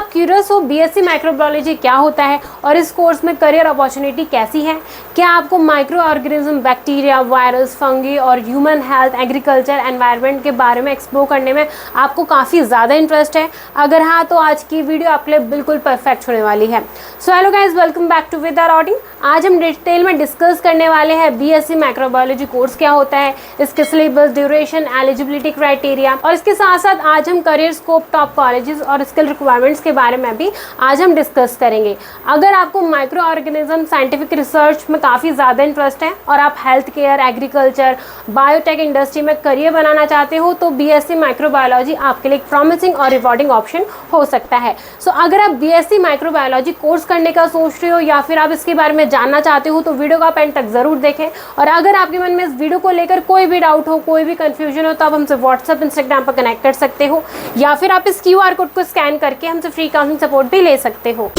आप क्यूरियस हो BSc microbiology क्या होता है और इस कोर्स में करियर अपॉर्चुनिटी कैसी है, क्या आपको micro organism, bacteria, virus, fungi और ह्यूमन हेल्थ, एग्रीकल्चर, एनवायरनमेंट के बारे में एक्सप्लोर करने में आपको काफ़ी ज़्यादा इंटरेस्ट है? अगर हाँ तो आज की वीडियो आपके लिए बिल्कुल परफेक्ट होने वाली है। So hello guys, welcome back to with our audio. आज हम डिटेल में डिस्कस करने वाले हैं बीएससी माइक्रोबायोलॉजी कोर्स क्या होता है, इसके सिलेबस, ड्यूरेशन, एलिजिबिलिटी क्राइटेरिया और इसके साथ साथ आज हम करियर स्कोप, टॉप कॉलेजेस और स्किल रिक्वायरमेंट्स के बारे में भी आज हम डिस्कस करेंगे। अगर आपको माइक्रो ऑर्गेनिज्म, साइंटिफिक रिसर्च में काफ़ी ज़्यादा इंटरेस्ट है और आप health care, agriculture, biotech industry में करियर बनाना चाहते हो तो बीएससी माइक्रोबायोलॉजी आपके लिए एक प्रॉमिसिंग और रिवॉर्डिंग ऑप्शन हो सकता है। सो अगर आप बीएससी माइक्रोबायोलॉजी कोर्स करने का सोच रहे हो या फिर आप इसके बारे में जानना चाहते हो तो वीडियो का एंड तक ज़रूर देखें। और अगर आपके मन में इस वीडियो को लेकर कोई भी डाउट हो, कोई भी कंफ्यूजन हो तो आप हमसे व्हाट्सएप, इंस्टाग्राम पर कनेक्ट कर सकते हो या फिर आप इस क्यूआर कोड को स्कैन करके हमसे फ्री काउंसलिंग सपोर्ट भी ले सकते हो।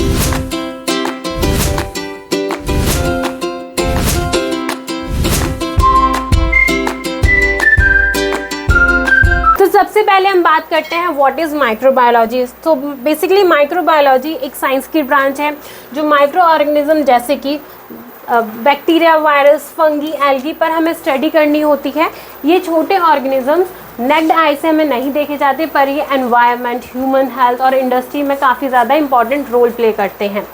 सबसे पहले हम बात करते हैं व्हाट इज़ माइक्रोबायोलॉजी। तो बेसिकली माइक्रोबायोलॉजी एक साइंस की ब्रांच है जो माइक्रो ऑर्गेनिज्म जैसे कि बैक्टीरिया, वायरस, फंगी, एल्गी पर हमें स्टडी करनी होती है। ये छोटे ऑर्गेनिजम्स नेक्ड आई से हमें नहीं देखे जाते पर ये एनवायरनमेंट, ह्यूमन हेल्थ और इंडस्ट्री में काफ़ी ज़्यादा इंपॉर्टेंट रोल प्ले करते हैं।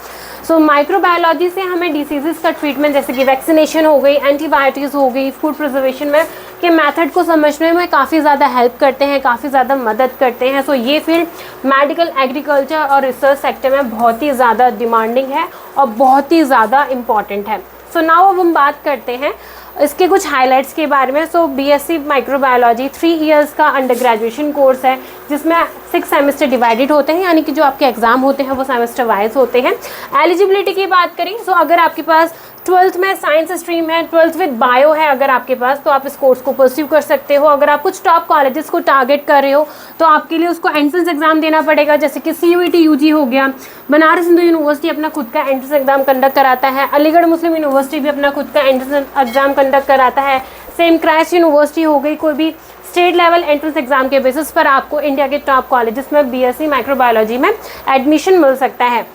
सो माइक्रोबायोलॉजी से हमें डिसीजेस का ट्रीटमेंट जैसे कि वैक्सीनेशन हो गई, एंटीबायोटिक्स हो गई, फूड प्रिजर्वेशन में के मेथड को समझने में काफ़ी ज़्यादा हेल्प करते हैं, काफ़ी ज़्यादा मदद करते हैं। सो ये फील्ड मेडिकल, एग्रीकल्चर और रिसर्च सेक्टर में बहुत ही ज़्यादा डिमांडिंग है और बहुत ही ज़्यादा इम्पॉर्टेंट है। सो नाउ अब हम बात करते हैं इसके कुछ हाइलाइट्स के बारे में। सो बीएससी माइक्रोबायोलॉजी 3 इयर्स का अंडर ग्रेजुएशन कोर्स है जिसमें 6 सेमेस्टर डिवाइडेड होते हैं, यानी कि जो आपके एग्जाम होते हैं वो सेमेस्टर वाइज होते हैं। एलिजिबिलिटी की बात करें सो अगर आपके पास 12th में साइंस स्ट्रीम है, 12th विद बायो है अगर आपके पास, तो आप इस कोर्स को परस्यू कर सकते हो। अगर आप कुछ टॉप कॉलेजेस को टारगेट कर रहे हो तो आपके लिए उसको एंट्रेंस एग्जाम देना पड़ेगा, जैसे कि CUET UG हो गया। बनारस हिंदू यूनिवर्सिटी अपना खुद का एंट्रेंस एग्जाम कंडक्ट कराता है। अलीगढ़ मुस्लिम यूनिवर्सिटी भी अपना खुद का एंट्रेंस एग्जाम कंडक्ट कराता है। सेम क्राइस्ट यूनिवर्सिटी हो गई। कोई भी स्टेट लेवल एंट्रेंस एग्जाम के बेसिस पर आपको इंडिया के टॉप कॉलेजेस में बीएससी माइक्रोबायोलॉजी में एडमिशन मिल सकता है।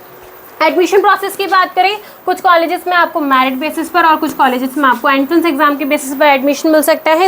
एडमिशन प्रोसेस की बात करें, कुछ कॉलेजेस में आपको मेरिट बेसिस पर और कुछ कॉलेजेस में आपको एंट्रेंस एग्जाम के बेसिस पर एडमिशन मिल सकता है।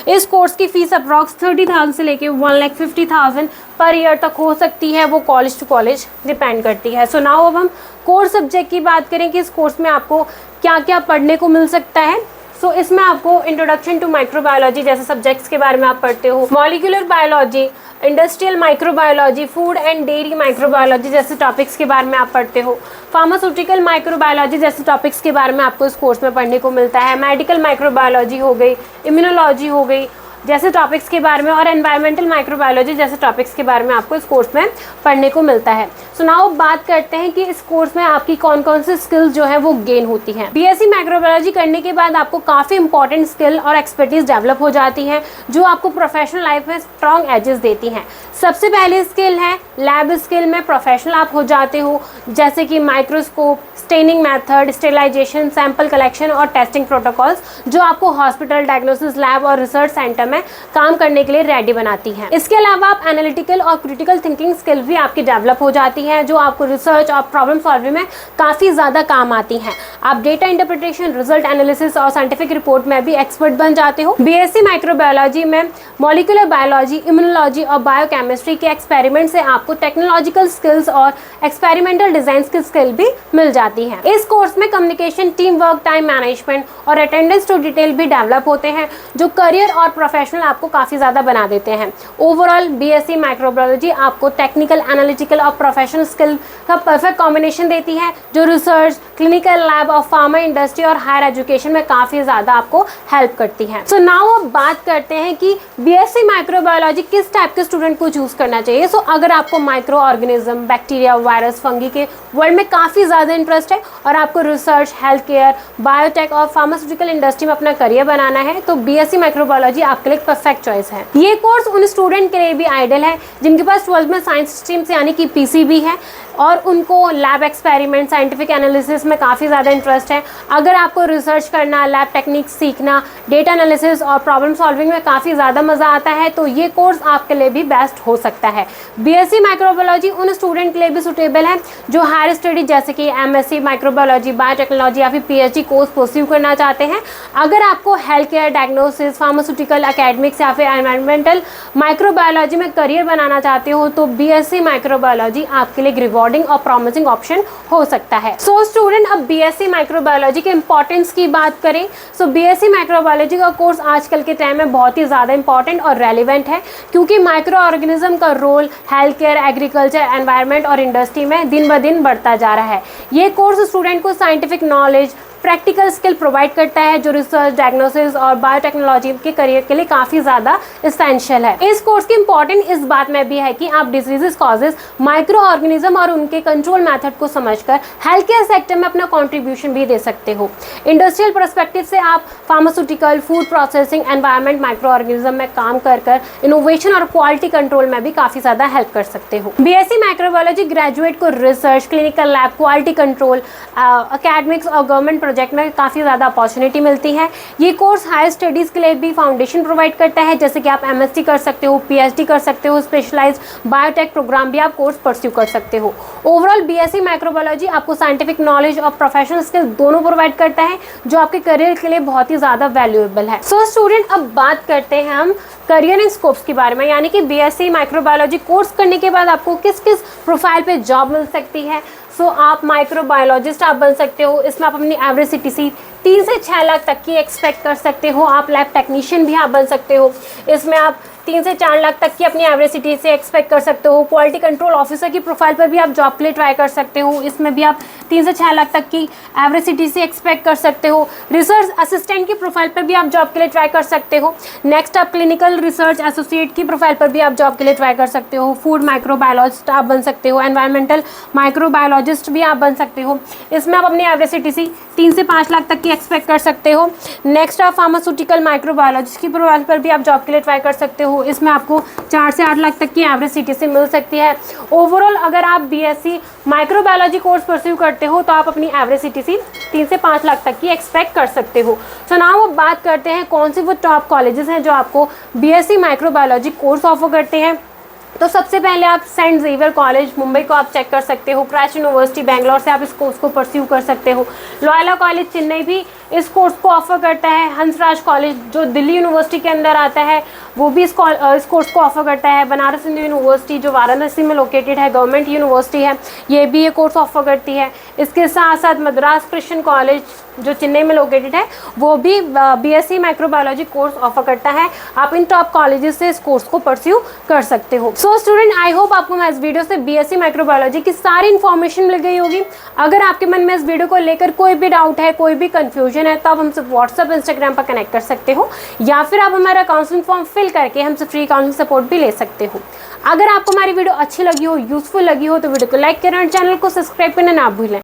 इस कोर्स की फीस अप्रॉक्स 30,000 से लेके 1,50,000 पर ईयर तक हो सकती है, वो कॉलेज टू कॉलेज डिपेंड करती है। सो नाउ अब हम कोर्स सब्जेक्ट की बात करें कि इस कोर्स में आपको क्या क्या पढ़ने को मिल सकता है। सो इसमें आपको इंट्रोडक्शन टू माइक्रोबायोलॉजी जैसे सब्जेक्ट्स के बारे में आप पढ़ते हो, molecular biology, industrial microbiology, food and dairy microbiology जैसे टॉपिक्स के बारे में आप पढ़ते हो। फार्मास्यूटिकल माइक्रोबायोलॉजी जैसे टॉपिक्स के बारे में आपको इस कोर्स में पढ़ने को मिलता है। मेडिकल माइक्रोबायोलॉजी हो गई, इम्यूनोलॉजी हो गई जैसे टॉपिक्स के बारे में और एनवायरमेंटल माइक्रोबायोलॉजी जैसे टॉपिक्स के बारे में आपको इस कोर्स में पढ़ने को मिलता है। सो नाउ बात करते हैं कि इस कोर्स में आपकी कौन कौन सी स्किल्स जो है वो गेन होती हैं। बीएससी माइक्रोबायोलॉजी करने के बाद आपको काफ़ी इंपॉर्टेंट स्किल और एक्सपर्टीज डेवलप हो जाती है जो आपको प्रोफेशनल लाइफ में स्ट्रॉन्ग एजेस देती हैं। सबसे पहली स्किल है लैब स्किल में प्रोफेशनल आप हो जाते हो, जैसे कि microscope, staining method, sterilization, sample collection और टेस्टिंग प्रोटोकॉल्स जो आपको हॉस्पिटल, डायग्नोसिस लैब और रिसर्च सेंटर में काम करने के लिए रेडी बनाती हैं। इसके अलावा आप एनालिटिकल और क्रिटिकल थिंकिंग स्किल भी आपकी डेवलप हो जाती हैं जो आपको रिसर्च और प्रॉब्लम सॉल्विंग में काफ़ी ज़्यादा काम आती हैं। आप डेटा इंटरप्रिटेशन, रिजल्ट एनालिसिस और साइंटिफिक रिपोर्ट में भी एक्सपर्ट बन जाते हो। बीएससी माइक्रोबायोलॉजी में मॉलिक्यूलर बायोलॉजी, इम्यूनोलॉजी और बायोकेमिस्ट्री के एक्सपेरिमेंट से आपको टेक्नोलॉजिकल स्किल्स और एक्सपेरिमेंटल डिजाइन की स्किल भी मिल जाती है। इस कोर्स में communication, team work, time management और अटेंडेंस टू डिटेल भी डेवलप होते हैं जो करियर और प्रोफेशनल आपको काफ़ी ज़्यादा बना देते हैं। ओवरऑल बीएससी माइक्रोबायोलॉजी आपको टेक्निकल, एनालिटिकल और प्रोफेशनल स्किल का परफेक्ट कॉम्बिनेशन देती है जो रिसर्च, क्लिनिकल लैब और फार्मा इंडस्ट्री और हायर एजुकेशन में काफ़ी ज़्यादा आपको हेल्प करती है। सो नाउ अब बात करते हैं कि बीएससी माइक्रोबायोलॉजी किस टाइप के स्टूडेंट को चूज़ करना चाहिए। सो अगर आपको micro organism, bacteria, virus, fungi के वर्ल्ड में काफ़ी ज़्यादा इंटरेस्ट है और आपको रिसर्च, हेल्थ केयर, बायोटेक और फार्मास्यूटिकल इंडस्ट्री में अपना करियर बनाना है तो बीएससी माइक्रोबायोलॉजी आपके आपके लिए परफेक्ट चॉइस है। ये कोर्स उन स्टूडेंट के लिए भी आइडियल है जिनके पास 12th में साइंस स्ट्रीम से यानी कि पीसीबी है और उनको लैब एक्सपेरिमेंट, साइंटिफिक एनालिसिस में काफ़ी ज़्यादा इंटरेस्ट है। अगर आपको रिसर्च करना, लैब टेक्निक सीखना, डेटा एनालिसिस और प्रॉब्लम सॉल्विंग में काफ़ी ज़्यादा मज़ा आता है तो ये कोर्स आपके लिए भी बेस्ट हो सकता है। बीएससी माइक्रोबायोलॉजी उन स्टूडेंट के लिए भी सुटेबल है जो हायर स्टडी जैसे कि एमएससी माइक्रोबायोलॉजी, बायोटेक्नोलॉजी या फिर पीएचडी कोर्स परस्यू करना चाहते हैं। अगर आपको health care, diagnosis, pharmaceutical, academics या फिर एनवायरमेंटल माइक्रोबायोलॉजी में करियर बनाना चाहते हो तो बीएससी माइक्रोबायोलॉजी आपके लिए रिवॉर्डिंग और प्रॉमिसिंग ऑप्शन हो सकता है। सो स्टूडेंट, अब बीएससी माइक्रोबायोलॉजी के इंपॉर्टेंस की बात करें सो बीएससी माइक्रोबायोलॉजी का कोर्स आजकल के टाइम में बहुत ही ज़्यादा इंपॉर्टेंट और रेलिवेंट है क्योंकि माइक्रो ऑर्गेनिज्म का role health care, agriculture, environment और इंडस्ट्री में दिन ब दिन बढ़ता जा रहा है। ये कोर्स स्टूडेंट को scientific knowledge, practical skill provide करता है जो रिसर्च, डायग्नोसिस और बायोटेक्नोलॉजी के करियर के लिए काफ़ी ज़्यादा एसेंशियल है। इस कोर्स की इंपॉर्टेंट इस बात में भी है कि आप डिजीजेस, कॉजेज, माइक्रो ऑर्गेनिज्म और उनके कंट्रोल मेथड को समझकर हेल्थ केयर सेक्टर में अपना कंट्रीब्यूशन भी दे सकते हो। इंडस्ट्रियल पर्सपेक्टिव से आप pharmaceutical, food processing, environment, micro organism में काम कर इनोवेशन और क्वालिटी कंट्रोल में भी काफ़ी ज़्यादा हेल्प कर सकते हो। बीएससी माइक्रोबायोलॉजी ग्रेजुएट को research, clinical lab, quality control, academics और गवर्नमेंट प्रोजेक्ट में काफ़ी ज़्यादा अपॉर्चुनिटी मिलती है। ये कोर्स हायर स्टडीज़ के लिए भी फाउंडेशन प्रोवाइड करता है जैसे कि आप एमएससी कर सकते हो, पीएचडी कर सकते हो, स्पेशलाइज्ड बायोटेक प्रोग्राम भी आप कोर्स परस्यू कर सकते हो। ओवरऑल बीएससी माइक्रोबायोलॉजी आपको साइंटिफिक नॉलेज और प्रोफेशनल स्किल दोनों प्रोवाइड करता है जो आपके करियर के लिए बहुत ही ज़्यादा वैल्यूएबल है। सो स्टूडेंट, अब बात करते हैं हम करियर एंड स्कोप्स के बारे में, यानी कि बीएससी माइक्रोबायोलॉजी कोर्स करने के बाद आपको किस किस प्रोफाइल पे जॉब मिल सकती है। सो आप माइक्रोबायोलॉजिस्ट आप बन सकते हो, इसमें आप अपनी एवरेज सीटीसी 3 से 6 लाख तक की एक्सपेक्ट कर सकते हो। आप लैब टेक्नीशियन भी आप बन सकते हो, इसमें आप 3 से 4 लाख तक की अपनी एवरेज सिटी से एक्सपेक्ट कर सकते हो। क्वालिटी कंट्रोल ऑफिसर की प्रोफाइल पर भी आप जॉब के लिए ट्राई कर सकते हो, इसमें भी आप 3 से 6 लाख तक की एवरेज सिटी से एक्सपेक्ट कर सकते हो। रिसर्च असिस्टेंट की प्रोफाइल पर भी आप जॉब के लिए ट्राई कर सकते हो। नेक्स्ट आप क्लिनिकल रिसर्च एसोसिएट की प्रोफाइल पर भी आप जॉब के लिए ट्राई कर सकते हो। फूड माइक्रोबायोलॉजिस्ट आप बन सकते हो, एनवायरमेंटल माइक्रोबायोलॉजिस्ट भी आप बन सकते हो, इसमें आप अपनी एवरेज सिटी 3 से 5 लाख तक की एक्सपेक्ट कर सकते हो। नेक्स्ट आप फार्मास्यूटिकल माइक्रोबायोलॉजिस्ट की प्रोफाइल पर भी आप जॉब के लिए ट्राई कर सकते हो, इसमें आपको 4 से 8 लाख तक की एवरेज सीटीसी मिल सकती है। ओवरऑल अगर आप बीएससी माइक्रोबायोलॉजी कोर्स परस्यू करते हो तो आप अपनी एवरेज सीटीसी 3 से 5 लाख तक की एक्सपेक्ट कर सकते हो। सो नाउ अब बात करते हैं कौन से वो टॉप कॉलेजेस हैं जो आपको बीएससी माइक्रोबायोलॉजी कोर्स ऑफर करते हैं। तो सबसे पहले आप सेंट जेवियर कॉलेज मुंबई को आप चेक कर सकते हो। क्राइस्ट यूनिवर्सिटी बैंगलोर से आप इस कोर्स को परस्यू कर सकते हो। लॉयला कॉलेज चेन्नई भी इस कोर्स को ऑफर करता है। हंसराज कॉलेज जो दिल्ली यूनिवर्सिटी के अंदर आता है वो भी इस कोर्स को ऑफर करता है। बनारस हिंदू यूनिवर्सिटी जो वाराणसी में लोकेटेड है, गवर्नमेंट यूनिवर्सिटी है, ये भी ये कोर्स ऑफर करती है। इसके साथ साथ मद्रास क्रिश्चियन कॉलेज जो चेन्नई में लोकेटेड है वो भी बीएससी माइक्रोबायोलॉजी कोर्स ऑफर करता है। आप इन टॉप कॉलेजेस से इस कोर्स को परस्यू कर सकते हो। सो स्टूडेंट, आई होप आपको मैं इस वीडियो से बीएससी माइक्रोबायोलॉजी की सारी इन्फॉर्मेशन मिल गई होगी। अगर आपके मन में इस वीडियो को लेकर कोई भी डाउट है, कोई भी कंफ्यूजन है तो आप हमसे व्हाट्सएप, इंस्टाग्राम पर कनेक्ट कर सकते हो या फिर आप हमारा काउंसलिंग फॉर्म फिल करके हमसे फ्री काउंसलिंग सपोर्ट भी ले सकते हो। अगर आपको हमारी वीडियो अच्छी लगी हो, यूजफुल लगी हो तो वीडियो को लाइक करें और चैनल को सब्सक्राइब करना ना भूलें।